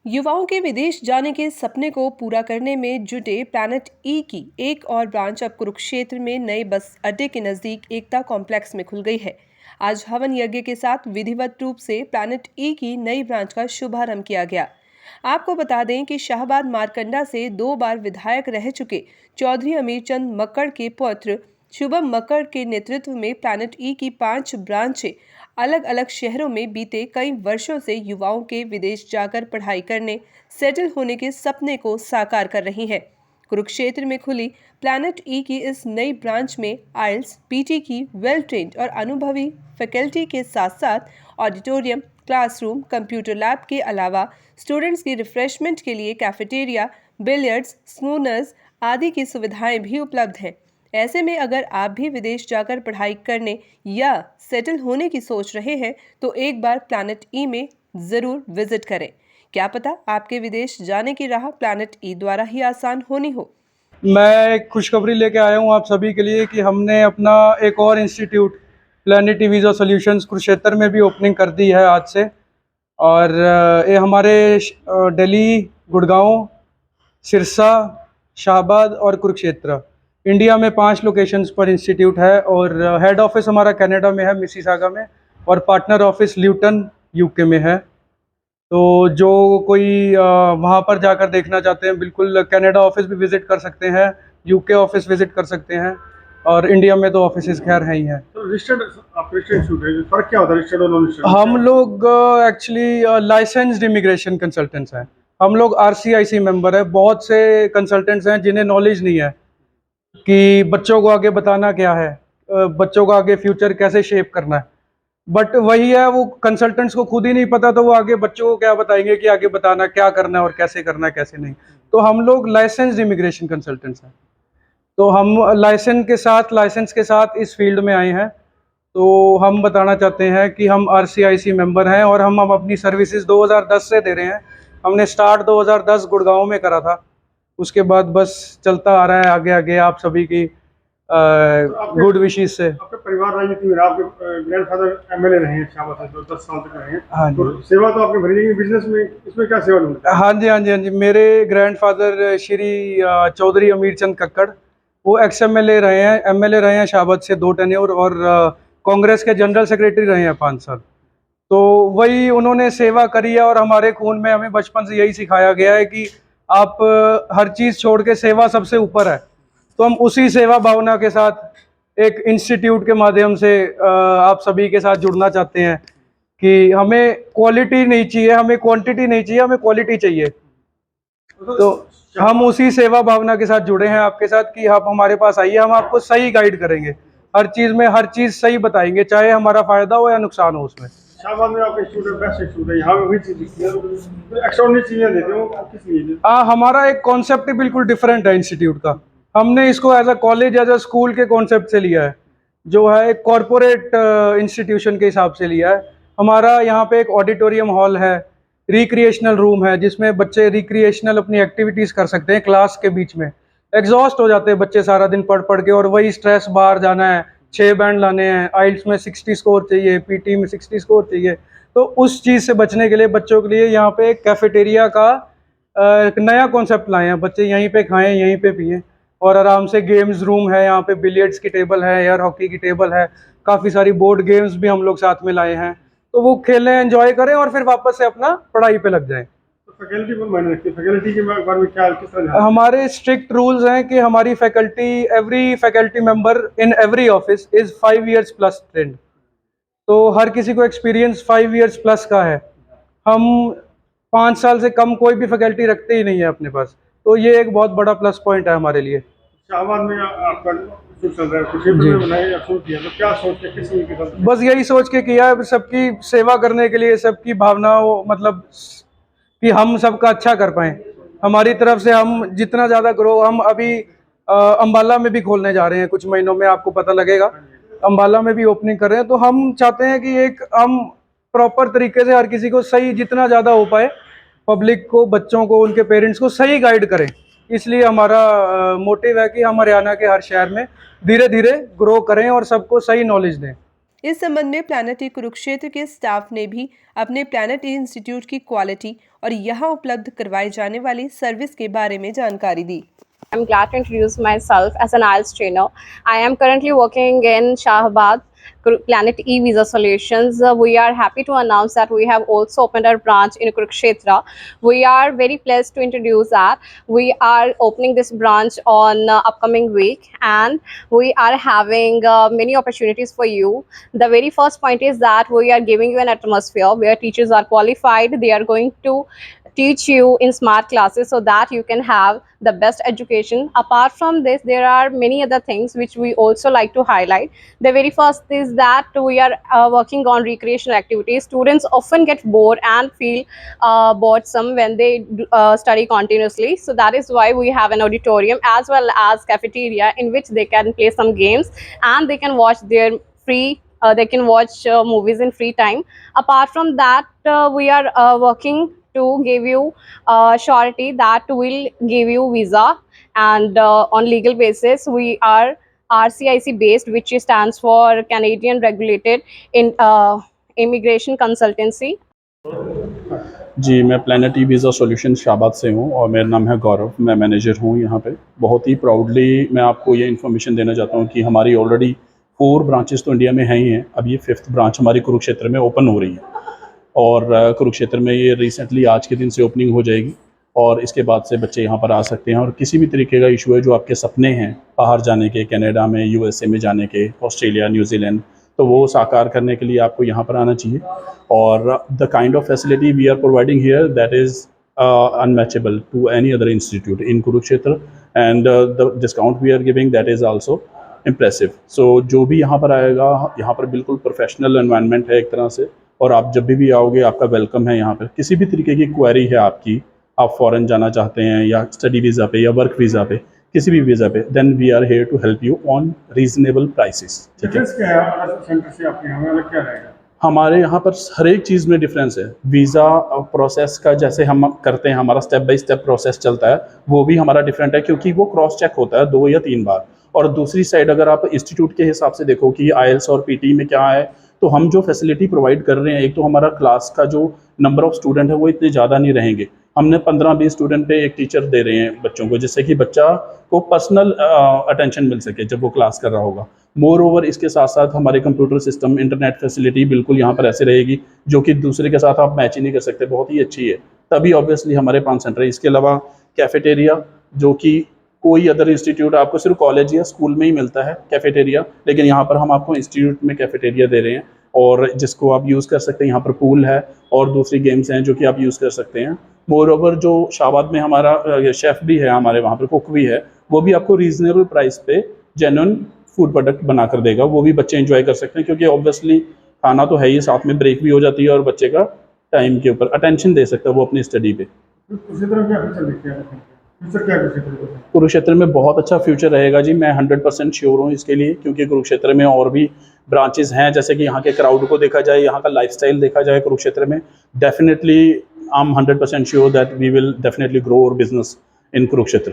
युवाओं के विदेश जाने के सपने को पूरा करने में जुटे प्लैनेट ई की एक और ब्रांच अब कुरुक्षेत्र में नए बस अड्डे के नजदीक एकता कॉम्प्लेक्स में खुल गई है। आज हवन यज्ञ के साथ विधिवत रूप से प्लैनेट ई की नई ब्रांच का शुभारंभ किया गया। आपको बता दें कि शाहबाद मारकंडा से 2 बार विधायक रह चुके चौधरी अमीरचंद मक्कड़ के पुत्र शुभम मक्कड़ के नेतृत्व में प्लैनेट ई की 5 ब्रांचें अलग अलग शहरों में बीते कई वर्षों से युवाओं के विदेश जाकर पढ़ाई करने, सेटल होने के सपने को साकार कर रही हैं। कुरुक्षेत्र में खुली प्लैनेट ई की इस नई ब्रांच में आइल्स, पीटी की वेल ट्रेन्ड और अनुभवी फैकल्टी के साथ साथ ऑडिटोरियम, क्लासरूम, कंप्यूटर लैब के अलावा स्टूडेंट्स की रिफ्रेशमेंट के लिए कैफेटेरिया, बिलियर्ड्स, स्नूनर्स आदि की सुविधाएं भी उपलब्ध हैं। ऐसे में अगर आप भी विदेश जाकर पढ़ाई करने या सेटल होने की सोच रहे हैं तो एक बार प्लैनेट ई में ज़रूर विजिट करें। क्या पता आपके विदेश जाने की राह प्लैनेट ई द्वारा ही आसान होनी हो। मैं एक खुशखबरी लेके आया हूँ आप सभी के लिए कि हमने अपना एक और institute planet visa solutions Kurukshetra में भी ओपनिंग कर दी है आज से। और ये हमारे दिल्ली, गुड़गांव, सिरसा, शाहबाद और कुरुक्षेत्र इंडिया में 5 लोकेशंस पर इंस्टीट्यूट है। और हेड ऑफिस हमारा कनाडा में है, मिसिसागा में, और पार्टनर ऑफिस ल्यूटन यूके में है। तो जो कोई वहाँ पर जाकर देखना चाहते हैं, बिल्कुल कनाडा ऑफिस भी विज़िट कर सकते हैं, यूके ऑफिस विज़िट कर सकते हैं, और इंडिया में तो ऑफिस खैर हैं ही हैं। तो रजिस्टर्ड इंस्टीट्यूट है, फर्क क्या होता है रजिस्टर्ड और नॉन रजिस्टर्ड? हम लोग एक्चुअली लाइसेंस्ड इमिग्रेशन कंसल्टेंट्स हैं। हम लोग आरसीआईसी मेंबर है। बहुत से कंसल्टेंट्स हैं जिन्हें नॉलेज नहीं है कि बच्चों को आगे बताना क्या है, बच्चों को आगे फ्यूचर कैसे शेप करना है। बट वही है, वो कंसल्टेंट्स को खुद ही नहीं पता तो वो आगे बच्चों को क्या बताएंगे कि आगे बताना क्या करना है और कैसे करना है कैसे नहीं। तो हम लोग लाइसेंस्ड इमिग्रेशन कंसल्टेंट्स हैं। तो हम लाइसेंस के साथ इस फील्ड में आए हैं। तो हम बताना चाहते हैं कि हम आरसीआईसी मेंबर हैं और हम अपनी सर्विसेज 2010 से दे रहे हैं। हमने स्टार्ट 2010 गुड़गांव में करा था। उसके बाद बस चलता आ रहा है आगे आगे आप सभी की गुड विशेस से। आपके परिवार राजनीति में, आपके ग्रैंडफादर एमएलए रहे हैं शाहबाद से, जो 10 साल तक रहे हैं। हाँ तो जी, सेवा तो आपने भरी नहीं, बिजनेस में इसमें क्या सेवा लूँगा? हाँ जी, हाँ जी, हाँ जी। मेरे ग्रैंडफादर श्री चौधरी अमीरचंद कक्कड़, वो एक्स एमएलए रहे हैं शाहबाद से 2 टेन्योर, और कांग्रेस के जनरल सेक्रेटरी रहे हैं 5 साल। तो वही उन्होंने सेवा करी है और हमारे खून में, हमें बचपन से यही सिखाया गया है कि आप हर चीज़ छोड़ के सेवा सबसे ऊपर है। तो हम उसी सेवा भावना के साथ एक इंस्टीट्यूट के माध्यम से आप सभी के साथ जुड़ना चाहते हैं कि हमें क्वालिटी नहीं चाहिए, हमें क्वांटिटी नहीं चाहिए, हमें क्वालिटी चाहिए। तो हम उसी सेवा भावना के साथ जुड़े हैं आपके साथ कि आप हमारे पास आइए, हम आपको सही गाइड करेंगे, हर चीज़ में हर चीज़ सही बताएंगे, चाहे हमारा फ़ायदा हो या नुकसान हो उसमें। शाहबाद में आपके स्टूडेंट बेस्ट स्टूडेंट है, यहाँ पे वही चीज़ दिखती है, तो एक्स्ट्राऑर्डिनरी चीज़ें देते हो, किस लिए? हमारा एक कॉन्सेप्ट ही बिल्कुल डिफरेंट है इंस्टीट्यूट का। हमने इसको as a college, as a school के कॉन्सेप्ट से लिया है, जो है एक कॉरपोरेट इंस्टीट्यूशन के हिसाब से लिया है। हमारा यहाँ पे एक ऑडिटोरियम हॉल है, रिक्रिएशनल रूम है, जिसमें बच्चे रिक्रिएशनल अपनी एक्टिविटीज़ कर सकते हैं क्लास के बीच में। एग्जॉस्ट हो जाते हैं बच्चे सारा दिन पढ़ पढ़ के, और वही स्ट्रेस, बाहर जाना है, 6 बैंड लाने हैं, आइल्स में 60 स्कोर चाहिए, पीटी में 60 स्कोर चाहिए। तो उस चीज़ से बचने के लिए बच्चों के लिए यहाँ पे कैफेटेरिया का एक नया कॉन्सेप्ट लाए हैं। बच्चे यहीं पे खाएं, यहीं पे पिएं, और आराम से गेम्स रूम है, यहाँ पे बिलियर्ड्स की टेबल है, एयर हॉकी की टेबल है, काफ़ी सारी बोर्ड गेम्स भी हम लोग साथ में लाए हैं। तो वो खेलें, एंजॉय करें और फिर वापस से अपना पढ़ाई पे लग जाएं। तो फैकल्टी पर मायने रखती है, फैकल्टी के बारे में क्या, किस तरह? हमारे स्ट्रिक्ट रूल्स हैं कि हमारी faculty, every faculty member in every office is 5 years plus trend. तो हर किसी को एक्सपीरियंस 5 ईयर्स प्लस का है। हम 5 साल से कम कोई भी फैकल्टी रखते ही नहीं है अपने पास। तो ये एक बहुत बड़ा प्लस पॉइंट है हमारे लिए। शाहबाद में आपका जो चल रहा है, कुरुक्षेत्र में बनाया या शुरू किया, तो क्या सोच के, किस लिए के साथ? बस यही सोच के किया है, सबकी सेवा करने के लिए, सबकी भावनाओं, मतलब कि हम सबका अच्छा कर पाएँ। हमारी तरफ से हम जितना ज़्यादा ग्रो, हम अभी अम्बाला में भी खोलने जा रहे हैं कुछ महीनों में, आपको पता लगेगा। अम्बाला में भी ओपनिंग कर रहे हैं। तो हम चाहते हैं कि एक हम प्रॉपर तरीके से हर किसी को सही, जितना ज़्यादा हो पाए, पब्लिक को, बच्चों को, उनके पेरेंट्स को सही गाइड करें। इसलिए हमारा मोटिव है कि हम हरियाणा के हर शहर में धीरे धीरे ग्रो करें और सबको सही नॉलेज दें। इस संबंध में प्लैनेट ई कुरुक्षेत्र के स्टाफ ने भी अपने प्लैनेट ई इंस्टीट्यूट की क्वालिटी और यहाँ उपलब्ध करवाई जाने वाली सर्विस के बारे में जानकारी दी। I'm glad to introduce myself as an IELTS trainer. I am currently working in Shahabad, Planet E Visa Solutions. We are happy to announce that we have also opened our branch in Kurukshetra. We are very pleased to introduce that we are opening this branch on upcoming week, and we are having many opportunities for you. The very first point is that we are giving you an atmosphere where teachers are qualified. They are going to teach you in smart classes so that you can have the best education. Apart from this, there are many other things which we also like to highlight. The very first is that we are working on recreational activities. Students often get bored and feel boresome when they study continuously, so that is why we have an auditorium as well as cafeteria in which they can play some games and they can watch their they can watch movies in free time. Apart from that, we are working to give you surety that will give you visa, and on legal basis we are RCIC based, which stands for Canadian Regulated in Immigration Consultancy. जी, मैं planet e visa solution Shahbaz से हूँ और मेरा नाम है गौरव। मैं manager हूँ यहाँ पे। बहुत ही प्राउडली मैं आपको ये इन्फॉर्मेशन देना चाहता हूँ कि हमारी ऑलरेडी 4 ब्रांचेस तो इंडिया में हैं ही हैं। अब ये 5th ब्रांच हमारी कुरुक्षेत्र में ओपन हो रही है और कुरुक्षेत्र में ये रिसेंटली आज के दिन से ओपनिंग हो जाएगी और इसके बाद से बच्चे यहाँ पर आ सकते हैं और किसी भी तरीके का इशू है जो आपके सपने हैं बाहर जाने के, कनाडा में, USA में जाने के, ऑस्ट्रेलिया, न्यूजीलैंड, तो वो साकार करने के लिए आपको यहाँ पर आना चाहिए। और the kind of facility we are providing here that is unmatchable to any other institute in Kurukshetra, and the discount we are giving that is also impressive. So जो भी यहाँ पर आएगा, यहाँ पर बिल्कुल प्रोफेशनल एनवायरनमेंट है एक तरह से, और आप जब भी आओगे आपका वेलकम है यहाँ पर। किसी भी तरीके की क्वेरी है आपकी, आप फ़ॉरेन जाना चाहते हैं या स्टडी वीज़ा पे या वर्क वीज़ा पे, किसी भी वीज़ा पे, then we are here to help you on reasonable prices. ठीक है, क्या है अदर सेंटर से आपके यहाँ में अलग क्या रहेगा? हमारे यहाँ पर हर एक चीज़ में डिफरेंस है। वीज़ा प्रोसेस का जैसे हम करते हैं, हमारा स्टेप बाय स्टेप प्रोसेस चलता है, वो भी हमारा डिफरेंट है क्योंकि वो क्रॉस चेक होता है 2 या 3 बार। और दूसरी साइड अगर आप इंस्टीट्यूट के हिसाब से देखो कि IELTS और PT में क्या है, तो हम जो फैसिलिटी प्रोवाइड कर रहे हैं, एक तो हमारा क्लास का जो नंबर ऑफ़ स्टूडेंट है वो इतने ज़्यादा नहीं रहेंगे। हमने 15-20 स्टूडेंट पे एक टीचर दे रहे हैं बच्चों को, जिससे कि बच्चा को पर्सनल अटेंशन मिल सके जब वो क्लास कर रहा होगा। मोर ओवर इसके साथ साथ हमारे कंप्यूटर सिस्टम, इंटरनेट फैसिलिटी बिल्कुल यहाँ पर ऐसे रहेगी जो कि दूसरे के साथ आप मैच ही नहीं कर सकते, बहुत ही अच्छी है। तभी ऑब्वियसली हमारे 5 सेंटर है। इसके अलावा कैफेटेरिया, जो कि कोई अदर इंस्टीट्यूट आपको सिर्फ कॉलेज या स्कूल में ही मिलता है कैफेटेरिया, लेकिन यहाँ पर हम आपको इंस्टीट्यूट में कैफेटेरिया दे रहे हैं और जिसको आप यूज़ कर सकते हैं। यहाँ पर पूल है और दूसरी गेम्स हैं जो कि आप यूज़ कर सकते हैं। मोर ओवर जो शाबाद में हमारा शेफ़ भी है, हमारे वहाँ पर कुक भी है, वो भी आपको रीज़नेबल प्राइस पे जेन्युइन फूड प्रोडक्ट बना कर देगा। वो भी बच्चे एंजॉय कर सकते हैं क्योंकि ऑब्वियसली खाना तो है ही, साथ में ब्रेक भी हो जाती है और बच्चे का टाइम के ऊपर अटेंशन दे सकता है वो अपनी स्टडी पे। कुरुक्षेत्र में बहुत अच्छा फ्यूचर रहेगा जी, मैं 100% श्योर हूँ इसके लिए, क्योंकि कुरुक्षेत्र में और भी ब्रांचेस हैं। जैसे कि यहाँ के क्राउड को देखा जाए, यहाँ का लाइफस्टाइल देखा जाए कुरुक्षेत्र में, definitely I am 100% sure that we will definitely grow our business in Kurukshetra.